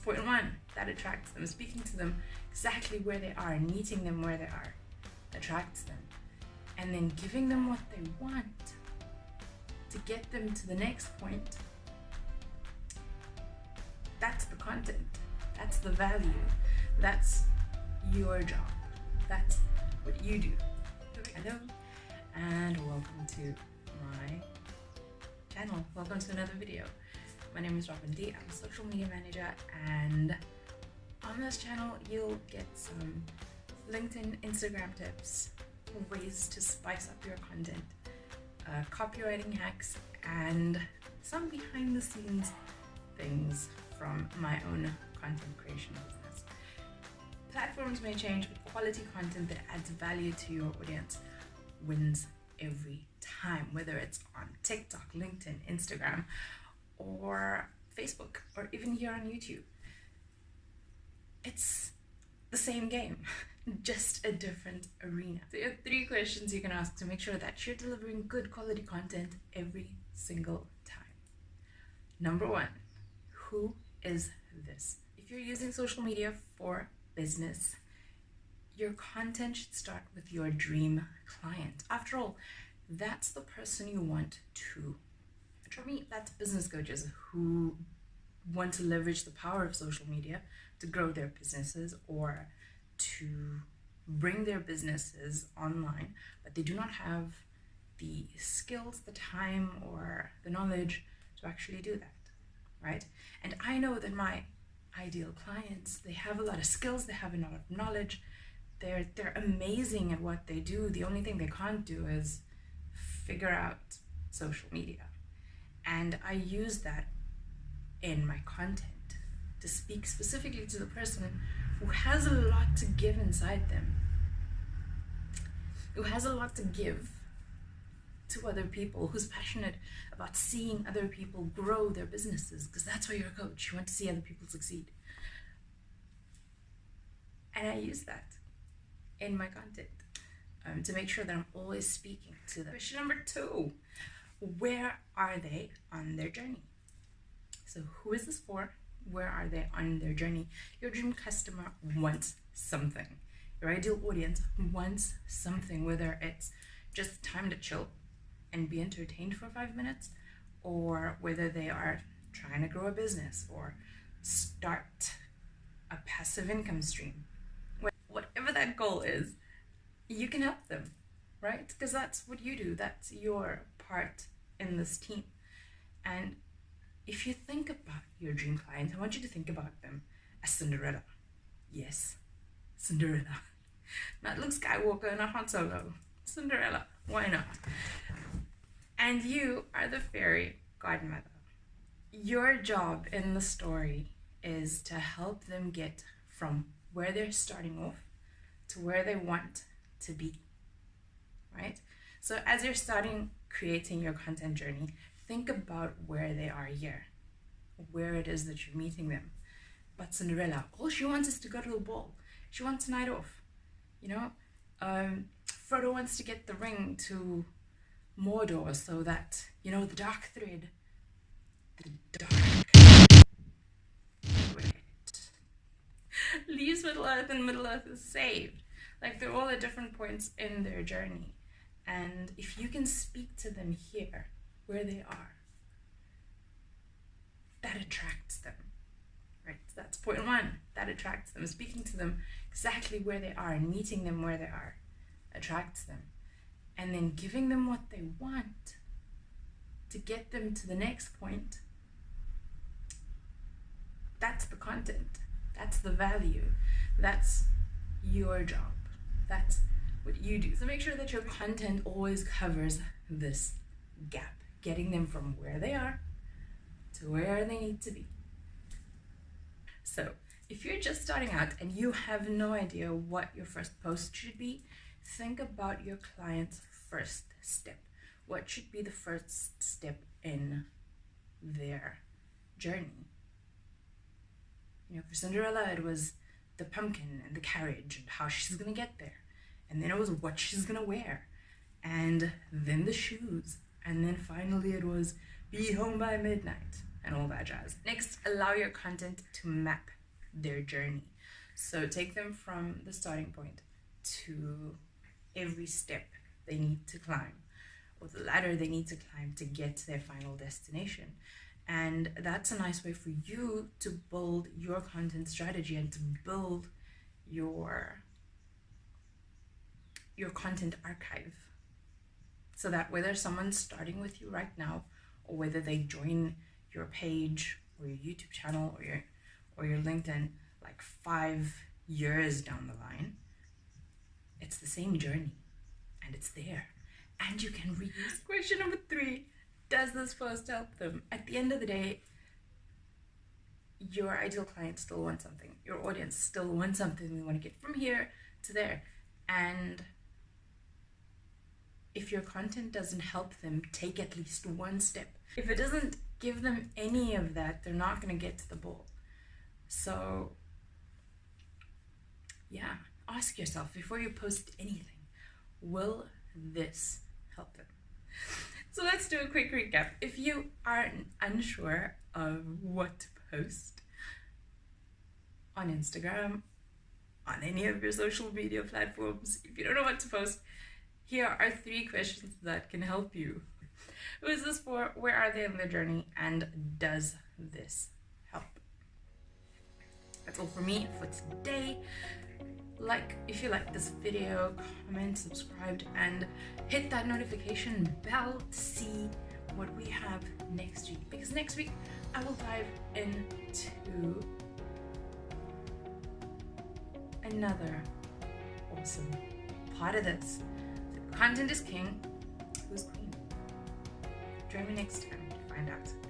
point one that attracts them. Speaking to them exactly where they are and meeting them where they are attracts them. And then giving them what they want to get them to the next point. That's the content. That's the value. That's your job. That's what you do. Hello, and welcome to my channel. Welcome to another video. My name is Robyn-Lee. I'm a social media manager, and on this channel you'll get some LinkedIn, Instagram tips, ways to spice up your content, copywriting hacks, and some behind the scenes things from my own content creation business. Platforms may change, but quality content that adds value to your audience wins every time, whether it's on TikTok, LinkedIn, Instagram, or Facebook, or even here on YouTube. It's the same game, just a different arena. So you have 3 questions you can ask to make sure that you're delivering good quality content every single time. Number 1, who is this? If you're using social media for business, your content should start with your dream client. After all, that's the person you want to. For me, that's business coaches who want to leverage the power of social media to grow their businesses or to bring their businesses online, but they do not have the skills, the time, or the knowledge to actually do that, right? And I know that my ideal clients, they have a lot of skills, they have a lot of knowledge, they're amazing at what they do. The only thing they can't do is figure out social media. And I use that in my content to speak specifically to the person who has a lot to give inside them, who has a lot to give to other people, who's passionate about seeing other people grow their businesses, because that's why you're a coach. You want to see other people succeed. And I use that in my content to make sure that I'm always speaking to them. Question number 2, where are they on their journey? So who is this for? Where are they on their journey? Your dream customer wants something. Your ideal audience wants something, whether it's just time to chill and be entertained for 5 minutes, or whether they are trying to grow a business or start a passive income stream. Whatever that goal is, you can help them, right? Because that's what you do. That's your part in this team. And if you think about your dream client, I want you to think about them as Cinderella. Yes, Cinderella. Not Luke Skywalker, not Han Solo. Cinderella, why not? And you are the fairy godmother. Your job in the story is to help them get from where they're starting off to where they want to be, right? So as you're starting creating your content journey, think about where they are here, where it is that you're meeting them. But Cinderella, all she wants is to go to the ball. She wants a night off, you know? Frodo wants to get the ring to Mordor so that, you know, the dark thread, the dark thread leaves Middle Earth, and Middle Earth is saved. Like, they're all at different points in their journey. And if you can speak to them here, where they are, that attracts them, right? That's point 1, that attracts them. Speaking to them exactly where they are and meeting them where they are attracts them. And then giving them what they want to get them to the next point, that's the content. That's the value. That's your job. That's what you do. So make sure that your content always covers this gap, getting them from where they are to where they need to be. So if you're just starting out and you have no idea what your first post should be, think about your client's first step. What should be the first step in their journey? You know, for Cinderella, it was the pumpkin and the carriage and how she's gonna get there. And then it was what she's gonna wear. And then the shoes. And then finally it was be home by midnight and all that jazz. Next, allow your content to map their journey. So take them from the starting point to every step they need to climb, or the ladder they need to climb to get to their final destination. And that's a nice way for you to build your content strategy and to build your content archive, so that whether someone's starting with you right now, or whether they join your page or your YouTube channel or your LinkedIn like 5 years down the line, it's the same journey and it's there, and you can reuse. Question number 3, does this post help them? At the end of the day, your ideal client still wants something. Your audience still wants something. We want to get from here to there. And if your content doesn't help them take at least one step, if it doesn't give them any of that, they're not going to get to the ball. So yeah, ask yourself before you post anything, will this help them? So let's do a quick recap. If you are unsure of what to post on Instagram, on any of your social media platforms, if you don't know what to post, here are 3 questions that can help you. Who is this for? Where are they in their journey? And does this help? That's all for me for today. If you like this video, comment, subscribe, and hit that notification bell to see what we have next week. Because next week I will dive into another awesome part of this. So content is king. Who's queen? Join me next time to find out.